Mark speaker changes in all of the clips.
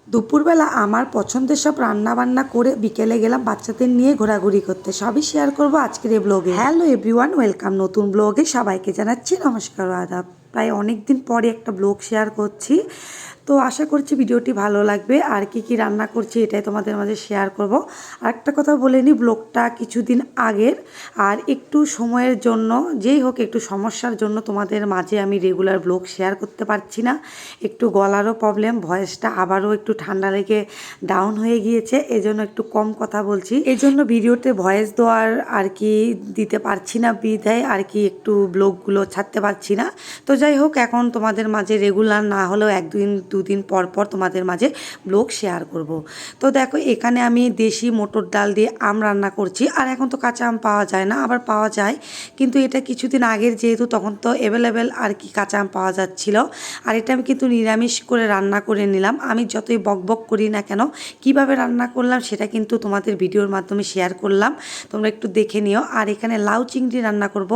Speaker 1: দুপুরবেলা আমার পছন্দের সব রান্না বান্না করে বিকেলে গেলাম বাচ্চাদের নিয়ে ঘোরাঘুরি করতে। সবই শেয়ার করব আজকের এই ব্লগে। হ্যালো এভরিওয়ান, ওয়েলকাম নতুন ব্লগে। সবাইকে জানাচ্ছি নমস্কার, আদাব। প্রায় অনেক দিন পরে একটা ব্লগ শেয়ার করছি, তো আশা করছি ভিডিওটি ভালো লাগবে। আর কি কি রান্না করছি এটাই তোমাদের মাঝে শেয়ার করব। আর একটা কথা বলে নিই, ব্লগটা কিছুদিন আগের, আর একটু সময়ের জন্য যেই হোক একটু সমস্যার জন্য তোমাদের মাঝে আমি রেগুলার ব্লগ শেয়ার করতে পারছি না। একটু গলারও প্রবলেম, ভয়েসটা আবারও একটু ঠান্ডা লেগে ডাউন হয়ে গিয়েছে, এজন্য একটু কম কথা বলছি। এই জন্য ভিডিওতে ভয়েস দেওয়ার আর কি দিতে পারছি না, বিধায় আর কি একটু ব্লগগুলো ছাড়তে পারছি না। তো যাই হোক, এখন তোমাদের মাঝে রেগুলার না হলেও দুদিন পর পর তোমাদের মাঝে ব্লগ শেয়ার করব। তো দেখো, এখানে আমি দেশি মটর ডাল দিয়ে আম রান্না করছি। আর এখন তো কাঁচা আম পাওয়া যায় না, আবার পাওয়া যায়, কিন্তু এটা কিছুদিন আগের যেহেতু, তখন তো অ্যাভেলেবেল আর কি কাঁচা আম পাওয়া যাচ্ছিল। আর এটা আমি কিন্তু নিরামিষ করে রান্না করে নিলাম। আমি যতই বকবক করি না কেন, কিভাবে রান্না করলাম সেটা কিন্তু তোমাদের ভিডিওর মাধ্যমে শেয়ার করলাম, তোমরা একটু দেখে নিও। আর এখানে লাউ চিংড়ি রান্না করব।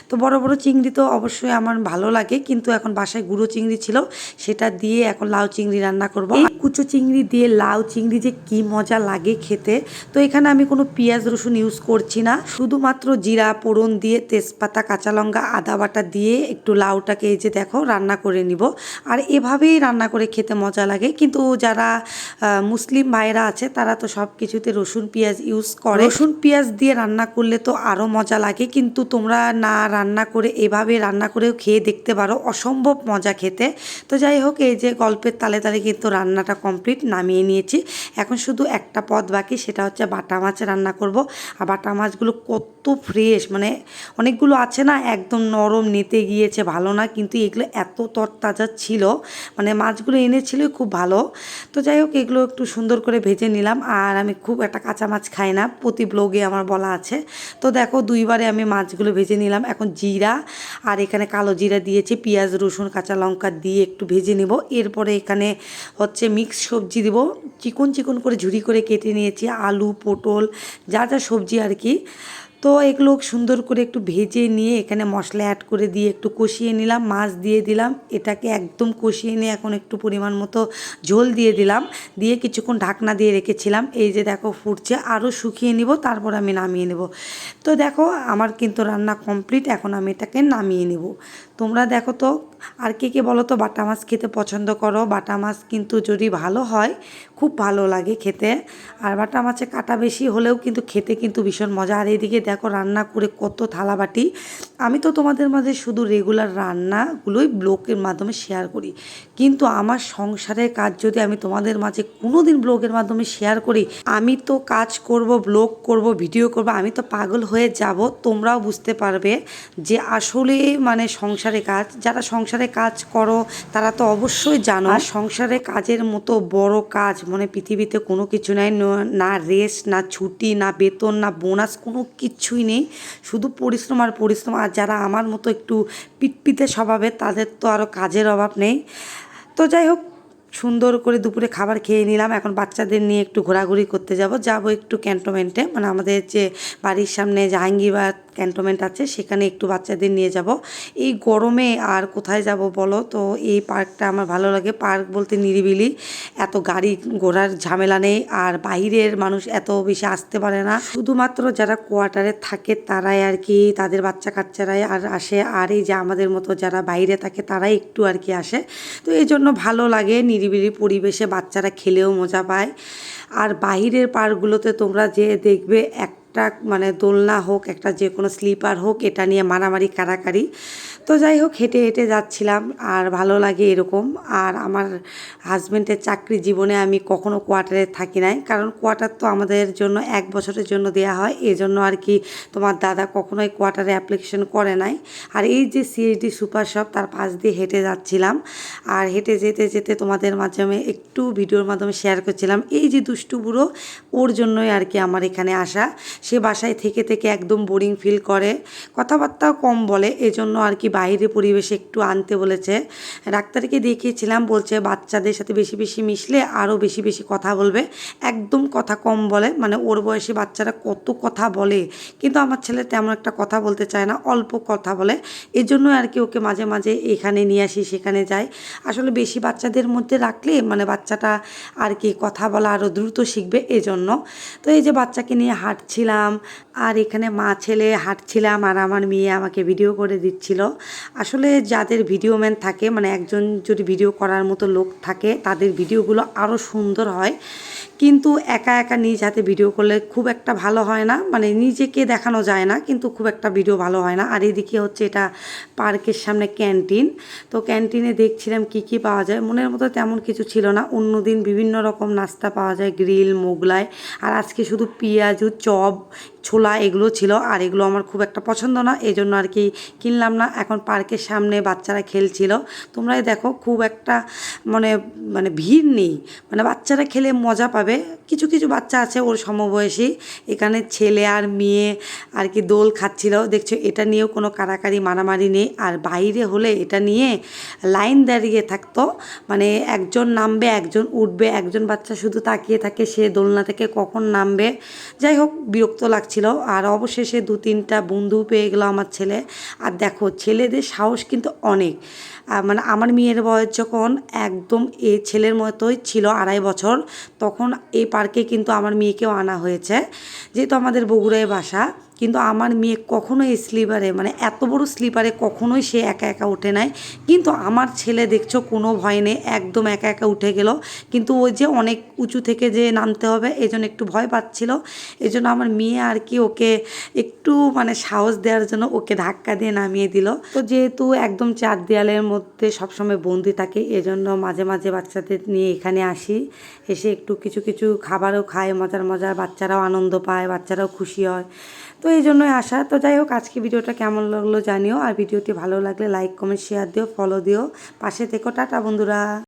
Speaker 1: তো বড় বড় চিংড়ি তো অবশ্যই আমার ভালো লাগে, কিন্তু এখন বাসায় গুঁড়ো চিংড়ি ছিল, সেটা দিয়ে এখন লাউ চিংড়ি রান্না করব। এই কুচো চিংড়ি দিয়ে লাউ চিংড়ি যে কি মজা লাগে খেতে। তো এখানে আমি কোনো পেঁয়াজ রসুন ইউজ করছি না, শুধুমাত্র জিরা ফোড়ন দিয়ে, তেজপাতা, কাঁচা লঙ্কা, আদা বাটা দিয়ে একটু লাউটাকে এই যে দেখো রান্না করে নিব। আর এভাবেই রান্না করে খেতে মজা লাগে। কিন্তু যারা মুসলিম ভাইরা আছে তারা তো সব কিছুতে রসুন পেঁয়াজ ইউজ করে। রসুন পেঁয়াজ দিয়ে রান্না করলে তো আরও মজা লাগে, কিন্তু তোমরা না রান্না করে এভাবে রান্না করেও খেয়ে দেখতে পারো, অসম্ভব মজা খেতে। তো যাই হোক, এই যে গল্পের তালে তালে কিন্তু রান্নাটা কমপ্লিট, নামিয়ে নিয়েছি। এখন শুধু একটা পদ বাকি, সেটা হচ্ছে বাটা মাছ রান্না করব। আর বাটা মাছগুলো কত ফ্রেশ, মানে অনেকগুলো আছে না একদম নরম, নেতে গিয়েছে, ভালো না, কিন্তু এগুলো এত তরতাজা ছিল, মানে মাছগুলো এনেছিল খুব ভালো। তো যাই হোক, এগুলো একটু সুন্দর করে ভেজে নিলাম। আর আমি খুব একটা কাঁচা মাছ খাই না, প্রতি ব্লগে আমার বলা আছে। তো দেখো, দুইবারে আমি মাছগুলো ভেজে নিলাম। এখন জিরা আর এখানে কালো জিরা দিয়েছি, পেঁয়াজ রসুন কাঁচা লঙ্কা দিয়ে একটু ভেজে নেব। এরপরে এখানে হচ্ছে মিক্স সবজি দেবো, চিকন চিকন করে ঝুরি করে কেটে নিয়েছি, আলু পটল যা যা সবজি আর কি। তো এগুলো সুন্দর করে একটু ভেজে নিয়ে এখানে মশলা অ্যাড করে দিয়ে একটু কষিয়ে নিলাম, মাছ দিয়ে দিলাম, এটাকে একদম কষিয়ে নিয়ে এখন একটু পরিমাণ মতো ঝোল দিয়ে দিলাম, দিয়ে কিছুক্ষণ ঢাকনা দিয়ে রেখেছিলাম। এই যে দেখো ফুটছে, আরও শুকিয়ে নিব, তারপর আমি নামিয়ে নেব। তো দেখো, আমার কিন্তু রান্না কমপ্লিট, এখন আমি এটাকে নামিয়ে নেব। তোমরা দেখো তো, আর কে বলো তো বাটা মাছ খেতে পছন্দ করো? বাটা মাছ কিন্তু যদি ভালো হয় খুব ভালো লাগে খেতে। আর বাটা মাছে কাটা বেশি হলেও কিন্তু খেতে কিন্তু ভীষণ মজা। আর এদিকে দেখো রান্না করে কত থালাবাটি। আমি তো তোমাদের মাঝে শুধু রেগুলার রান্নাগুলোই ব্লগের মাধ্যমে শেয়ার করি, কিন্তু আমার সংসারের কাজ যদি আমি তোমাদের মাঝে কোনো দিন ব্লগের মাধ্যমে শেয়ার করি, আমি তো কাজ করব, ব্লগ করব, ভিডিও করব, আমি তো পাগল হয়ে যাব। তোমরাও বুঝতে পারবে যে আসলে মানে সংসারে কাজ, যারা সংসারে কাজ করো তারা তো অবশ্যই জানো, আর সংসারে কাজের মতো বড় কাজ মানে পৃথিবীতে কোনো কিছু নাই। না রেস্ট, না ছুটি, না বেতন, না বোনাস, কোনো কিছুই নেই, শুধু পরিশ্রম আর পরিশ্রম। আর যারা আমার মতো একটু পিটপিটে স্বভাবের, তাদের তো আরও কাজের অভাব নেই। তো যাই হোক, সুন্দর করে দুপুরে খাবার খেয়ে নিলাম। এখন বাচ্চাদের নিয়ে একটু ঘোরাঘুরি করতে যাব একটু ক্যান্টনমেন্টে, মানে আমাদের যে বাড়ির সামনে জাহাঙ্গীরবাগ ক্যান্টনমেন্ট আছে, সেখানে একটু বাচ্চাদের নিয়ে যাব। এই গরমে আর কোথায় যাব বলো? তো এই পার্কটা আমার ভালো লাগে। পার্ক বলতে নিরিবিলি, এত গাড়ি ঘোড়ার ঝামেলা নেই, আর বাইরের মানুষ এত বেশি আসতে পারে না, শুধুমাত্র যারা কোয়ার্টারে থাকে তারাই আর কি, তাদের বাচ্চা কাচ্চারাই আর আসে। আর এই যে আমাদের মতো যারা বাইরে থাকে তারাই একটু আর কি আসে। তো এই জন্য ভালো লাগে, নিরিবিলি পরিবেশে বাচ্চারা খেলেও মজা পায়। আর বাহিরের পার্কগুলোতে তোমরা যে দেখবে, একটা মানে দোলনা হোক, একটা যে কোনো স্লিপার হোক, এটা নিয়ে মারামারি কারাকারি। তো যাই হোক, হেঁটে হেঁটে যাচ্ছিলাম, আর ভালো লাগে এরকম। আর আমার হাজব্যান্ডের চাকরি জীবনে আমি কখনো কোয়ার্টারে থাকি নাই, কারণ কোয়ার্টার তো আমাদের জন্য 1 বছরের জন্য দেয়া হয়, এই জন্য আর কি তোমার দাদা কখনোই কোয়ার্টারে অ্যাপ্লিকেশন করে নাই। আর এই যে সিএইচডি সুপার শপ, তার পাশ দিয়ে হেঁটে যাচ্ছিলাম, আর হেঁটে যেতে যেতে তোমাদের মাধ্যমে একটু ভিডিওর মাধ্যমে শেয়ার করছিলাম। এই যে দুষ্টু বুড়ো, ওর জন্যই আর কি আমার এখানে আসা। সে বাসায় থেকে থেকে একদম বোরিং ফিল করে, কথাবার্তাও কম বলে, এজন্য আর কি বাইরে পরিবেশে একটু আনতে বলেছে। ডাক্তারকে দেখিয়েছিলাম, বলছে বাচ্চাদের সাথে বেশি বেশি মিশলে আরও বেশি বেশি কথা বলবে, একদম কথা কম বলে, মানে ওর বয়সী বাচ্চারা কত কথা বলে, কিন্তু আমার ছেলে তেমন একটা কথা বলতে চায় না, অল্প কথা বলে। এই জন্য আর কি ওকে মাঝে মাঝে এখানে নিয়ে আসি সেখানে যাই। আসলে বেশি বাচ্চাদের মধ্যে রাখলে মানে বাচ্চাটা আর কি কথা বলা আরও দ্রুত শিখবে, এজন্য। তো এই যে বাচ্চাকে নিয়ে হাঁটছিলাম, আর এখানে মা ছেলে হাঁটছিলাম, আর আমার মেয়ে আমাকে ভিডিও করে দিচ্ছিল। আসলে যাদের ভিডিও ম্যান থাকে, মানে একজন যদি ভিডিও করার মতো লোক থাকে, তাদের ভিডিওগুলো আরও সুন্দর হয়। কিন্তু একা একা নিজ হাতে ভিডিও করলে খুব একটা ভালো হয় না, মানে নিজেকে দেখানো যায় না, কিন্তু খুব একটা ভিডিও ভালো হয় না। আর এদিকে হচ্ছে এটা পার্কের সামনে ক্যান্টিন। তো ক্যান্টিনে দেখছিলাম কি কি পাওয়া যায়, মনের মতো তেমন কিছু ছিল না। অন্যদিন বিভিন্ন রকম নাস্তা পাওয়া যায়, গ্রিল, মোগলাই, আর আজকে শুধু পেঁয়াজু, চপ, ছোলা এগুলো ছিল, আর এগুলো আমার খুব একটা পছন্দ না, এই জন্য আর কি কিনলাম না। এখন পার্কের সামনে বাচ্চারা খেলছিল, তোমরাই দেখো, খুব একটা মানে মানে ভিড় নেই, মানে বাচ্চারা খেলে মজা পাবে। কিছু কিছু বাচ্চা আছে ওর সমবয়সী, এখানে ছেলে আর মেয়ে আর কি দোল খাচ্ছিল, দেখছো এটা নিয়েও কোনো কাড়াকাড়ি মারামারি নেই। আর বাইরে হলে এটা নিয়ে লাইন দাঁড়িয়ে থাকতো, মানে একজন নামবে একজন উঠবে, একজন বাচ্চা শুধু তাকিয়ে থাকে সে দোলনা থেকে কখন নামবে। যাই হোক, বিরক্ত লাগছিল। আর অবশেষে 2-3টা বন্ধু পেয়ে গেলো আমার ছেলে। আর দেখো ছেলেদের সাহস কিন্তু অনেক, মানে আমার মেয়ের বয়স যখন একদম এই ছেলের মতোই ছিল, 2.5 বছর, তখন এই পার্কে কিন্তু আমার মেয়েকেও আনা হয়েছে, যেহেতু আমাদের বগুড়ায় বাসা। কিন্তু আমার মেয়ে কখনোই স্লিপারে, মানে এত বড় স্লিপারে কখনোই সে একা একা ওঠে নাই। কিন্তু আমার ছেলে দেখছো কোনো ভয় নেই, একদম একা একা উঠে গেল। কিন্তু ওই যে অনেক উঁচু থেকে যে নামতে হবে, এই জন্য একটু ভয় পাচ্ছিল। এই জন্য আমার মেয়ে আর কি ওকে একটু মানে সাহস দেওয়ার জন্য ওকে ধাক্কা দিয়ে নামিয়ে দিল। তো যেহেতু একদম 4 দেয়ালের মধ্যে সবসময় বন্দি থাকে, এজন্য মাঝে মাঝে বাচ্চাদের নিয়ে এখানে আসি, এসে একটু কিছু কিছু খাবারও খায়, মজার মজার, বাচ্চারাও আনন্দ পায়, বাচ্চারাও খুশি হয়। তো এই জন্যই আসা। তো যাই হোক, আজকে ভিডিওটা কেমন লাগলো জানিও, আর ভিডিওটি ভালো লাগলে লাইক, কমেন্ট, শেয়ার দিও, ফলো দিও, পাশে থেকো। টাটা বন্ধুরা।